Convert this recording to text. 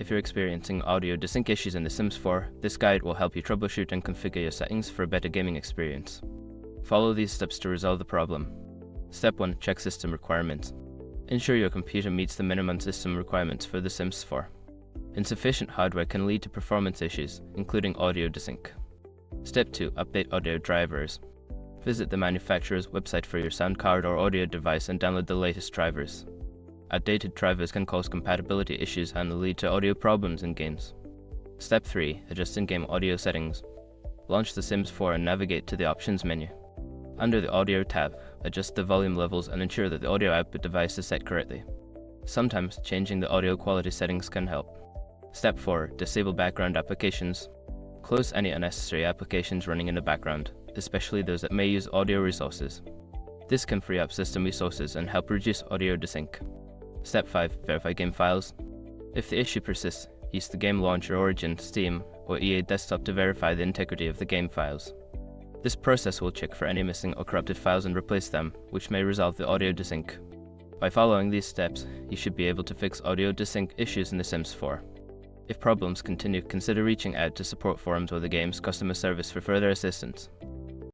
If you're experiencing audio desync issues in The Sims 4, this guide will help you troubleshoot and configure your settings for a better gaming experience. Follow these steps to resolve the problem. Step 1. Check system requirements. Ensure your computer meets the minimum system requirements for The Sims 4. Insufficient hardware can lead to performance issues, including audio desync. Step 2. Update audio drivers. Visit the manufacturer's website for your sound card or audio device and download the latest drivers. Outdated drivers can cause compatibility issues and lead to audio problems in games. Step 3. Adjust in-game audio settings. Launch The Sims 4 and navigate to the Options menu. Under the Audio tab, adjust the volume levels and ensure that the audio output device is set correctly. Sometimes changing the audio quality settings can help. Step 4. Disable background applications. Close any unnecessary applications running in the background, especially those that may use audio resources. This can free up system resources and help reduce audio desync. Step 5. Verify game files. If the issue persists, use the Game Launcher Origin, Steam, or EA Desktop to verify the integrity of the game files. This process will check for any missing or corrupted files and replace them, which may resolve the audio desync. By following these steps, you should be able to fix audio desync issues in The Sims 4. If problems continue, consider reaching out to support forums or the game's customer service for further assistance.